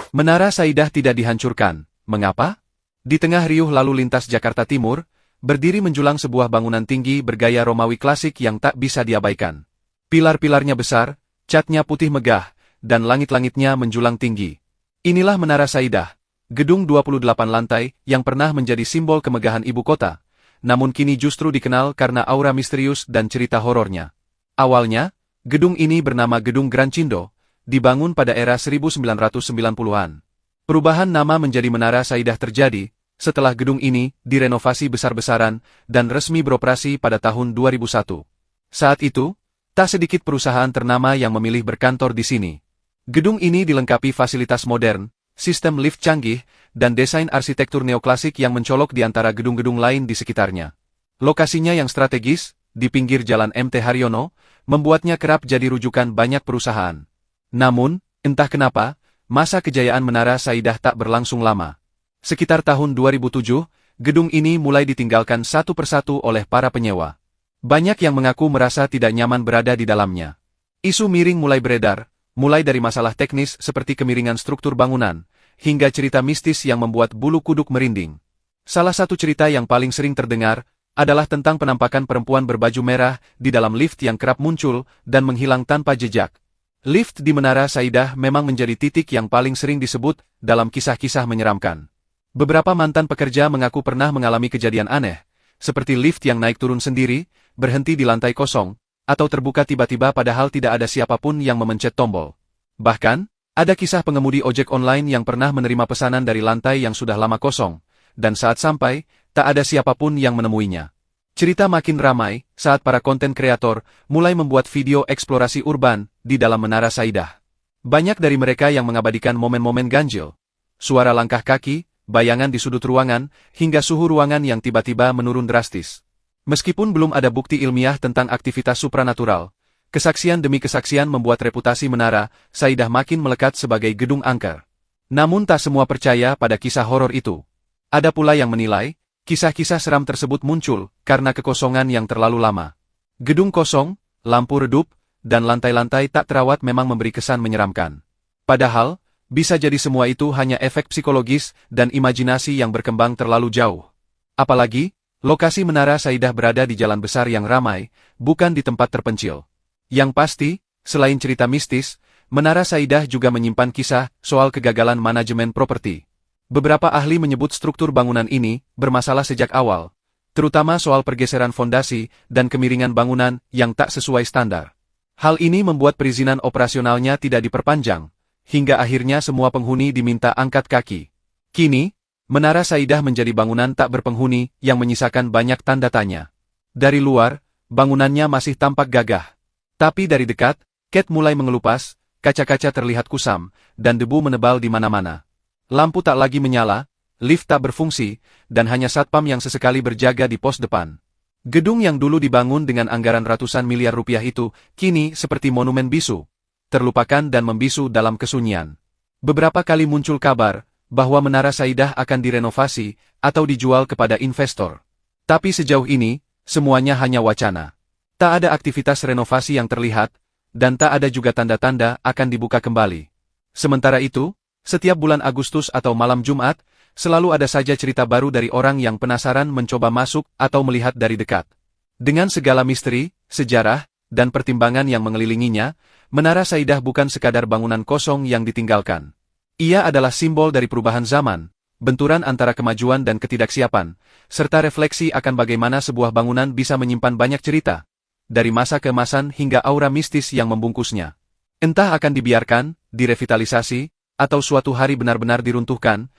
Menara Saidah tidak dihancurkan. Mengapa? Di tengah riuh lalu lintas Jakarta Timur, berdiri menjulang sebuah bangunan tinggi bergaya Romawi klasik yang tak bisa diabaikan. Pilar-pilarnya besar, catnya putih megah, dan langit-langitnya menjulang tinggi. Inilah Menara Saidah, gedung 28 lantai yang pernah menjadi simbol kemegahan ibu kota, namun kini justru dikenal karena aura misterius dan cerita horornya. Awalnya, gedung ini bernama Gedung Grand Cindo, dibangun pada era 1990-an. Perubahan nama menjadi Menara Saidah terjadi setelah gedung ini direnovasi besar-besaran dan resmi beroperasi pada tahun 2001. Saat itu, tak sedikit perusahaan ternama yang memilih berkantor di sini. Gedung ini dilengkapi fasilitas modern, sistem lift canggih, dan desain arsitektur neoklasik yang mencolok di antara gedung-gedung lain di sekitarnya. Lokasinya yang strategis, di pinggir Jalan MT Haryono, membuatnya kerap jadi rujukan banyak perusahaan. Namun, entah kenapa, masa kejayaan Menara Saidah tak berlangsung lama. Sekitar tahun 2007, gedung ini mulai ditinggalkan satu persatu oleh para penyewa. Banyak yang mengaku merasa tidak nyaman berada di dalamnya. Isu miring mulai beredar, mulai dari masalah teknis seperti kemiringan struktur bangunan, hingga cerita mistis yang membuat bulu kuduk merinding. Salah satu cerita yang paling sering terdengar adalah tentang penampakan perempuan berbaju merah di dalam lift yang kerap muncul dan menghilang tanpa jejak. Lift di Menara Saidah memang menjadi titik yang paling sering disebut dalam kisah-kisah menyeramkan. Beberapa mantan pekerja mengaku pernah mengalami kejadian aneh, seperti lift yang naik turun sendiri, berhenti di lantai kosong, atau terbuka tiba-tiba padahal tidak ada siapapun yang memencet tombol. Bahkan, ada kisah pengemudi ojek online yang pernah menerima pesanan dari lantai yang sudah lama kosong, dan saat sampai, tak ada siapapun yang menemuinya. Cerita makin ramai saat para konten kreator mulai membuat video eksplorasi urban di dalam Menara Saidah. Banyak dari mereka yang mengabadikan momen-momen ganjil, suara langkah kaki, bayangan di sudut ruangan, hingga suhu ruangan yang tiba-tiba menurun drastis. Meskipun belum ada bukti ilmiah tentang aktivitas supranatural, kesaksian demi kesaksian membuat reputasi Menara Saidah makin melekat sebagai gedung angker. Namun tak semua percaya pada kisah horor itu. Ada pula yang menilai, kisah-kisah seram tersebut muncul karena kekosongan yang terlalu lama. Gedung kosong, lampu redup, dan lantai-lantai tak terawat memang memberi kesan menyeramkan. Padahal, bisa jadi semua itu hanya efek psikologis dan imajinasi yang berkembang terlalu jauh. Apalagi, lokasi Menara Saidah berada di jalan besar yang ramai, bukan di tempat terpencil. Yang pasti, selain cerita mistis, Menara Saidah juga menyimpan kisah soal kegagalan manajemen properti. Beberapa ahli menyebut struktur bangunan ini bermasalah sejak awal, terutama soal pergeseran fondasi dan kemiringan bangunan yang tak sesuai standar. Hal ini membuat perizinan operasionalnya tidak diperpanjang, hingga akhirnya semua penghuni diminta angkat kaki. Kini, Menara Saidah menjadi bangunan tak berpenghuni yang menyisakan banyak tanda tanya. Dari luar, bangunannya masih tampak gagah. Tapi dari dekat, cat mulai mengelupas, kaca-kaca terlihat kusam, dan debu menebal di mana-mana. Lampu tak lagi menyala, lift tak berfungsi, dan hanya satpam yang sesekali berjaga di pos depan. Gedung yang dulu dibangun dengan anggaran ratusan miliar rupiah itu, kini seperti monumen bisu, terlupakan dan membisu dalam kesunyian. Beberapa kali muncul kabar bahwa Menara Saidah akan direnovasi atau dijual kepada investor. Tapi sejauh ini, semuanya hanya wacana. Tak ada aktivitas renovasi yang terlihat, dan tak ada juga tanda-tanda akan dibuka kembali. Sementara itu, setiap bulan Agustus atau malam Jumat, selalu ada saja cerita baru dari orang yang penasaran mencoba masuk atau melihat dari dekat. Dengan segala misteri, sejarah, dan pertimbangan yang mengelilinginya, Menara Saidah bukan sekadar bangunan kosong yang ditinggalkan. Ia adalah simbol dari perubahan zaman, benturan antara kemajuan dan ketidaksiapan, serta refleksi akan bagaimana sebuah bangunan bisa menyimpan banyak cerita, dari masa keemasan hingga aura mistis yang membungkusnya. Entah akan dibiarkan, direvitalisasi, atau suatu hari benar-benar diruntuhkan,